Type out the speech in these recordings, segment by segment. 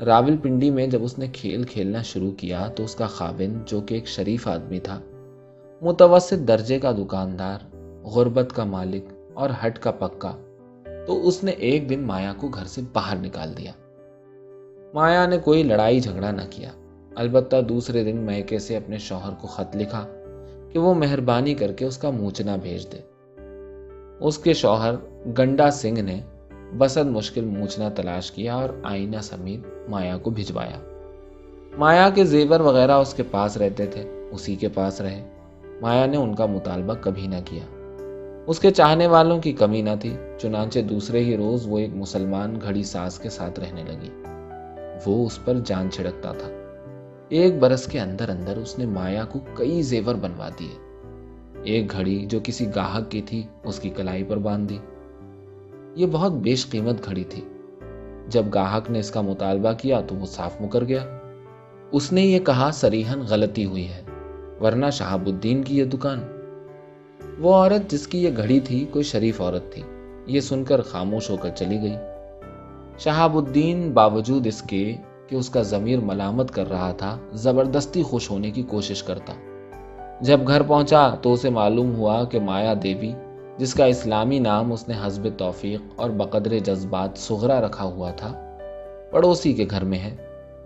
راولپنڈی میں جب اس نے کھیل کھیلنا شروع کیا تو اس کا خاوند، جو کہ ایک شریف آدمی تھا، متوسط درجے کا دکاندار، غربت کا مالک اور ہٹ کا پکا، تو اس نے ایک دن مایا کو گھر سے باہر نکال دیا۔ مایا نے کوئی لڑائی جھگڑا نہ کیا، البتہ دوسرے دن میکے سے اپنے شوہر کو خط لکھا کہ وہ مہربانی کر کے اس کا موچنا بھیج دے۔ اس کے شوہر گنڈا سنگھ نے بسد مشکل موچنا تلاش کیا اور آئینہ سمیت مایا کو بھجوایا۔ مایا کے زیور وغیرہ اس کے پاس رہتے تھے، اسی کے پاس رہے۔ مایا نے ان کا مطالبہ کبھی نہ کیا۔ اس کے چاہنے والوں کی کمی نہ تھی، چنانچہ دوسرے ہی روز وہ ایک مسلمان گھڑی ساز کے ساتھ رہنے لگی۔ وہ اس پر جان چھڑکتا تھا۔ 1 برس کے اندر اندر اس نے مایا کو کئی زیور بنوا دیے۔ ایک گھڑی جو کسی گاہک کی تھی اس کی کلائی پر باندھ دی۔ یہ بہت بیش قیمت گھڑی تھی۔ جب گاہک نے اس کا مطالبہ کیا تو وہ صاف مکر گیا۔ اس نے یہ کہا صریحاً غلطی ہوئی ہے، ورنہ شہاب الدین کی یہ دکان۔ وہ عورت جس کی یہ گھڑی تھی کوئی شریف عورت تھی، یہ سن کر خاموش ہو کر چلی گئی۔ شہاب الدین باوجود اس کے کہ اس کا ضمیر ملامت کر رہا تھا، زبردستی خوش ہونے کی کوشش کرتا۔ جب گھر پہنچا تو اسے معلوم ہوا کہ مایا دیوی، جس کا اسلامی نام اس نے حسب توفیق اور بقدر جذبات صغرا رکھا ہوا تھا، پڑوسی کے گھر میں ہے،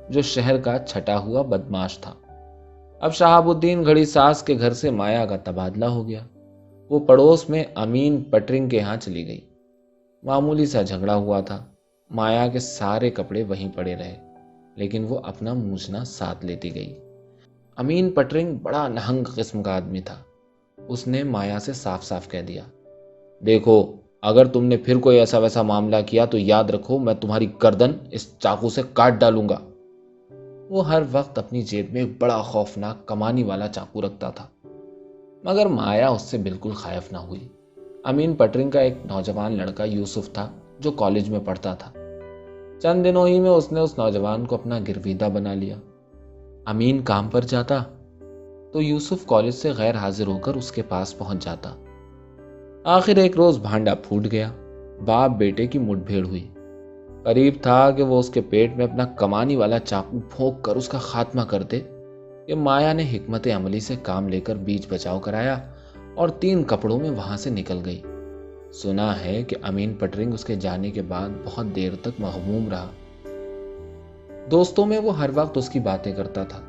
جو شہر کا چھٹا ہوا بدماش تھا۔ اب شہاب الدین گھڑی ساز کے گھر سے مایا کا تبادلہ ہو گیا۔ وہ پڑوس میں امین پٹرنگ کے ہاں چلی گئی۔ معمولی سا جھگڑا ہوا تھا۔ مایا کے سارے کپڑے وہیں پڑے رہے، لیکن وہ اپنا موچنا ساتھ لیتی گئی۔ امین پٹرنگ بڑا نہنگ قسم کا آدمی تھا۔ اس نے مایا سے صاف صاف کہہ دیا، دیکھو، اگر تم نے پھر کوئی ایسا ویسا معاملہ کیا تو یاد رکھو میں تمہاری گردن اس چاقو سے کاٹ ڈالوں گا۔ وہ ہر وقت اپنی جیب میں ایک بڑا خوفناک کمانی والا چاقو رکھتا تھا، مگر مایا اس سے بالکل خائف نہ ہوئی۔ امین پٹرنگ کا ایک نوجوان لڑکا یوسف تھا جو کالج میں پڑھتا تھا۔ چند دنوں ہی میں اس نے اس نوجوان کو اپنا گرویدہ بنا لیا۔ امین کام پر جاتا تو یوسف کالج سے غیر حاضر ہو کر اس کے پاس پہنچ جاتا۔ آخر ایک روز بھانڈا پھوٹ گیا، باپ بیٹے کی مٹ بھیڑ ہوئی۔ قریب تھا کہ وہ اس کے پیٹ میں اپنا کمانی والا چاقو پھونک کر اس کا خاتمہ کر دے کہ مایا نے حکمت عملی سے کام لے کر بیچ بچاؤ کرایا اور 3 کپڑوں میں وہاں سے نکل گئی۔ سنا ہے کہ امین پٹرنگ اس کے جانے کے بعد بہت دیر تک مغموم رہا۔ دوستوں میں وہ ہر وقت اس کی باتیں کرتا تھا۔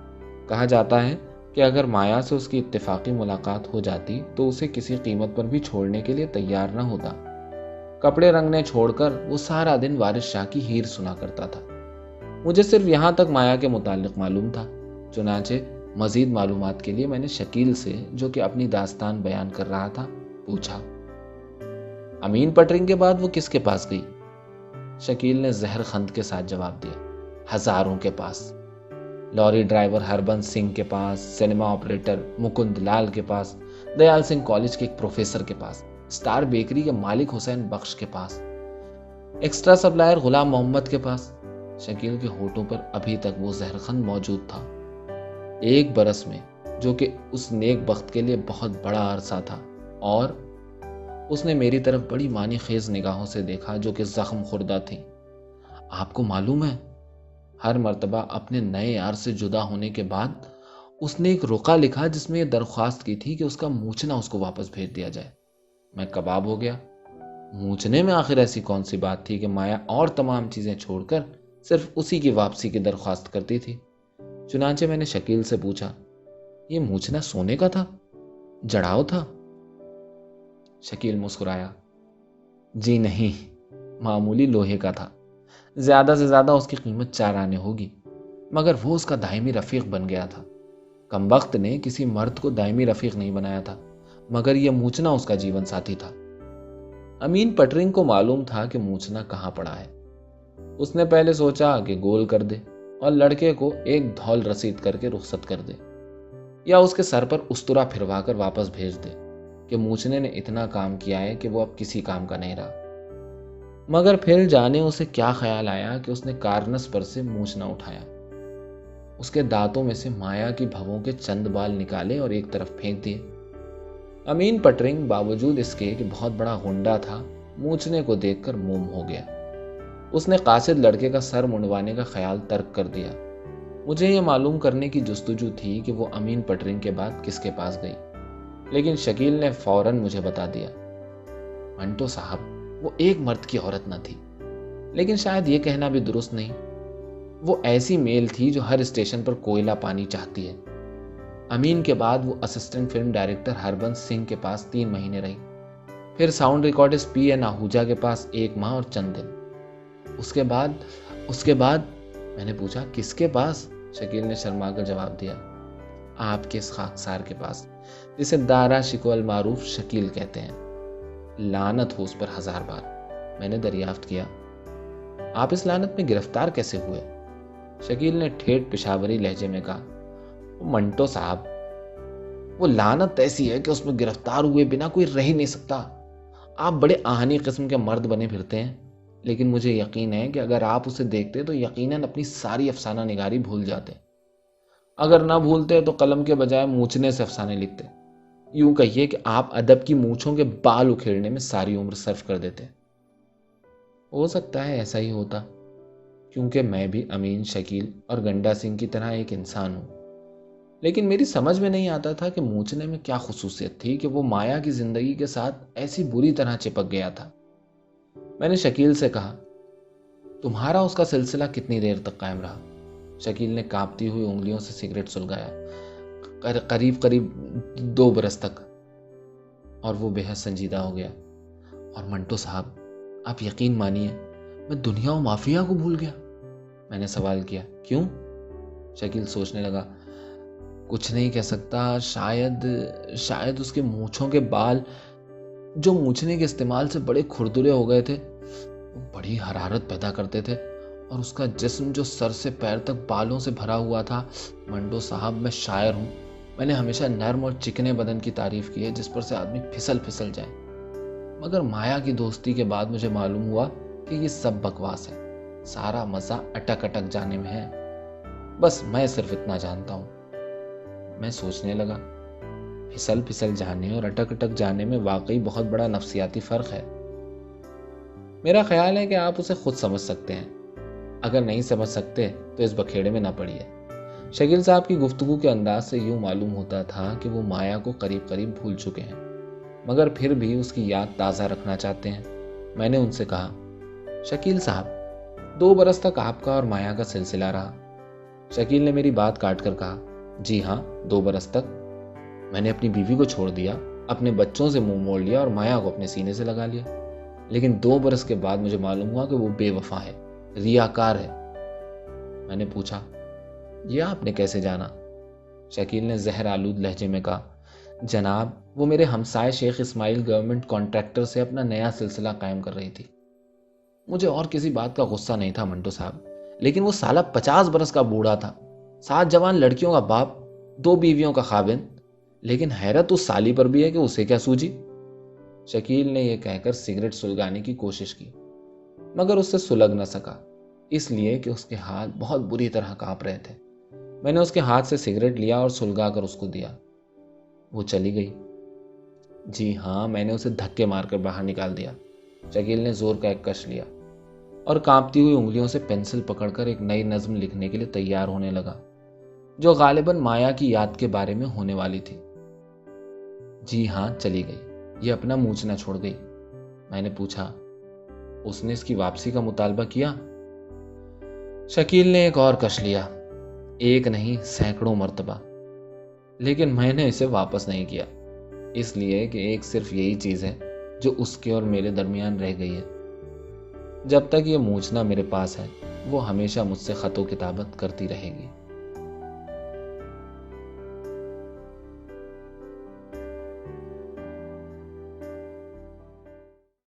کہا جاتا ہے کہ اگر مایا سے اس کی اتفاقی ملاقات ہو جاتی تو اسے کسی قیمت پر بھی چھوڑنے کے لیے تیار نہ ہوتا۔ کپڑے رنگنے چھوڑ کر وہ سارا دن وارث شاہ کی ہیر سنا کرتا تھا۔ مجھے صرف یہاں تک مایا کے متعلق معلوم تھا، چنانچہ مزید معلومات کے لیے میں نے شکیل سے، جو کہ اپنی داستان بیان کر رہا تھا، پوچھا، امین پٹرنگ کے بعد وہ کس کے پاس گئی؟ شکیل نے زہر خند کے ساتھ جواب دیا، ہزاروں کے پاس۔ لوری ڈرائیور ہربنس سنگھ کے پاس، سینما آپریٹر مکند لال کے پاس، دیال سنگھ کالج کے ایک پروفیسر کے پاس، سٹار بیکری کے مالک حسین بخش کے پاس، ایکسٹرا سپلائر غلام محمد کے پاس۔ شکیل کے ہونٹوں پر ابھی تک وہ زہر خند موجود تھا۔ 1 برس میں، جو کہ اس نیک بخت کے لیے بہت بڑا عرصہ تھا، اور اس نے میری طرف بڑی معنی خیز نگاہوں سے دیکھا جو کہ زخم خوردہ تھی۔ آپ کو معلوم ہے، ہر مرتبہ اپنے نئے یار سے جدا ہونے کے بعد اس نے ایک رقعہ لکھا جس میں یہ درخواست کی تھی کہ اس کا موچنا اس کو واپس بھیج دیا جائے۔ میں کباب ہو گیا۔ موچنے میں آخر ایسی کون سی بات تھی کہ مایا اور تمام چیزیں چھوڑ کر صرف اسی کی واپسی کی درخواست کرتی تھی؟ چنانچہ میں نے شکیل سے پوچھا، یہ موچنا سونے کا تھا، جڑاؤ تھا؟ شکیل مسکرایا، جی نہیں، معمولی لوہے کا تھا۔ زیادہ سے زیادہ اس کی قیمت 4 آنے ہوگی، مگر وہ اس کا دائمی رفیق بن گیا تھا۔ کمبخت نے کسی مرد کو دائمی رفیق نہیں بنایا تھا، مگر یہ موچنا اس کا جیون ساتھی تھا۔ امین پٹرنگ کو معلوم تھا کہ موچنا کہاں پڑا ہے۔ اس نے پہلے سوچا کہ گول کر دے اور لڑکے کو ایک دھول رسید کر کے رخصت کر دے، یا اس کے سر پر استرا پھروا کر واپس بھیج دے کہ موچنے نے اتنا کام کیا ہے کہ وہ اب کسی کام کا نہیں رہا۔ مگر پھر جانے اسے کیا خیال آیا کہ اس نے کارنس پر سے موچنا اٹھایا، اس کے دانتوں میں سے مایا کی بھووں کے چند بال نکالے اور ایک طرف پھینک دیے۔ امین پٹرنگ باوجود اس کے کہ بہت بڑا غنڈا تھا، موچنے کو دیکھ کر موم ہو گیا۔ اس نے قاصد لڑکے کا سر منڈوانے کا خیال ترک کر دیا۔ مجھے یہ معلوم کرنے کی جستجو تھی کہ وہ امین پٹرنگ کے بعد کس کے پاس گئی، لیکن شکیل نے فوراً مجھے بتا دیا۔ منٹو صاحب، وہ ایک مرد کی عورت نہ تھی، لیکن شاید یہ کہنا بھی درست نہیں۔ وہ ایسی میل تھی جو ہر اسٹیشن پر کوئلہ پانی چاہتی ہے۔ امین کے بعد وہ assistant film director Harbans Singh کے پاس 3 مہینے رہی، پھر ساؤنڈ ریکارڈسٹ پی این آہوجا کے پاس 1 ماہ اور چند دن۔ اس کے بعد میں نے پوچھا، کس کے پاس؟ شکیل نے شرما کر جواب دیا، آپ کے اس خاکسار کے پاس، جسے دارا شکو المعروف شکیل کہتے ہیں۔ لعنت ہو اس پر 1000 بار۔ میں نے دریافت کیا، آپ اس لعنت میں گرفتار کیسے ہوئے؟ شکیل نے ٹھیٹھ پشاوری لہجے میں کہا، منٹو صاحب، وہ لعنت ایسی ہے کہ اس میں گرفتار ہوئے بنا کوئی رہ ہی نہیں سکتا۔ آپ بڑے آہنی قسم کے مرد بنے پھرتے ہیں، لیکن مجھے یقین ہے کہ اگر آپ اسے دیکھتے تو یقیناً اپنی ساری افسانہ نگاری بھول جاتے۔ اگر نہ بھولتے تو قلم کے بجائے مونچھنے سے افسانے لکھتے۔ یوں کہیے کہ آپ ادب کی مونچھوں کے بال اکھیڑنے میں ساری عمر صرف کر دیتے۔ ہو سکتا ہے ایسا ہی ہوتا، کیونکہ میں بھی امین، شکیل اور گنڈا سنگھ کی طرح ایک انسان ہوں، لیکن میری سمجھ میں نہیں آتا تھا کہ مونچھنے میں کیا خصوصیت تھی کہ وہ مایا کی زندگی کے ساتھ ایسی بری طرح چپک گیا تھا۔ میں نے شکیل سے کہا، تمہارا اس کا سلسلہ کتنی دیر تک قائم رہا؟ شکیل نے کانپتی ہوئی انگلیوں سے سگریٹ سلگایا، قریب 2 برس تک۔ اور وہ بے حد سنجیدہ ہو گیا، اور منٹو صاحب، آپ یقین مانیے میں دنیا و مافیا کو بھول گیا۔ میں نے سوال کیا، کیوں؟ شکیل سوچنے لگا، کچھ نہیں کہہ سکتا، شاید اس کے مونچھوں کے بال جو مونچھنے کے استعمال سے بڑے کھردرے ہو گئے تھے، وہ بڑی حرارت پیدا کرتے تھے، اور اس کا جسم جو سر سے پیر تک بالوں سے بھرا ہوا تھا۔ منٹو صاحب، میں شاعر ہوں، میں نے ہمیشہ نرم اور چکنے بدن کی تعریف کی ہے جس پر سے آدمی پھسل جائے، مگر مایا کی دوستی کے بعد مجھے معلوم ہوا کہ یہ سب بکواس ہے، سارا مزہ اٹک جانے میں ہے۔ بس میں صرف اتنا جانتا ہوں۔ میں سوچنے لگا، پھسل جانے اور اٹک جانے میں واقعی بہت بڑا نفسیاتی فرق ہے۔ میرا خیال ہے کہ آپ اسے خود سمجھ سکتے ہیں، اگر نہیں سمجھ سکتے تو اس بکھیڑے میں نہ پڑیے۔ شکیل صاحب کی گفتگو کے انداز سے یوں معلوم ہوتا تھا کہ وہ مایا کو قریب بھول چکے ہیں، مگر پھر بھی اس کی یاد تازہ رکھنا چاہتے ہیں۔ میں نے ان سے کہا، شکیل صاحب، 2 برس تک آپ کا اور مایا کا سلسلہ رہا؟ شکیل نے میری بات کاٹ کر کہا، جی ہاں، 2 برس تک۔ میں نے اپنی بیوی کو چھوڑ دیا، اپنے بچوں سے منہ موڑ لیا اور مایا کو اپنے سینے سے لگا لیا، لیکن 2 برس کے بعد مجھے معلوم ہوا کہ وہ بے وفا ہے، ریاکار ہے۔ میں نے پوچھا، یہ آپ نے کیسے جانا؟ شکیل نے زہر آلود لہجے میں کہا، جناب، وہ میرے ہمسائے شیخ اسماعیل گورنمنٹ کانٹریکٹر سے اپنا نیا سلسلہ قائم کر رہی تھی۔ مجھے اور کسی بات کا غصہ نہیں تھا منٹو صاحب، لیکن وہ سالہ 50 برس کا بوڑھا تھا، 7 جوان لڑکیوں کا باپ، 2 بیویوں کا خاوند، لیکن حیرت اس سالی پر بھی ہے کہ اسے کیا سوجی۔ شکیل نے یہ کہہ کر سگریٹ سلگانے کی کوشش کی، مگر اس سے سلگ نہ سکا، اس لیے کہ اس کے ہاتھ بہت بری طرح کانپ رہے تھے۔ میں نے اس کے ہاتھ سے سگریٹ لیا اور سلگا کر اس کو دیا۔ وہ چلی گئی۔ جی ہاں، میں نے اسے دھکے مار کر باہر نکال دیا۔ شکیل نے زور کا ایک کش لیا اور کانپتی ہوئی انگلیوں سے پینسل پکڑ کر ایک نئی نظم لکھنے کے لیے تیار ہونے لگا، جو غالباً مایا کی یاد کے بارے میں ہونے والی تھی۔ جی ہاں، چلی گئی، یہ اپنا مونچھنا چھوڑ گئی۔ میں نے پوچھا، اس نے اس کی واپسی کا مطالبہ کیا؟ شکیل نے ایک اور کش لیا، 1 نہیں، سینکڑوں مرتبہ، لیکن میں نے اسے واپس نہیں کیا، اس لیے کہ ایک صرف یہی چیز ہے جو اس کے اور میرے درمیان رہ گئی ہے۔ جب تک یہ مونچھنا میرے پاس ہے، وہ ہمیشہ مجھ سے خط و کتابت کرتی رہے گی۔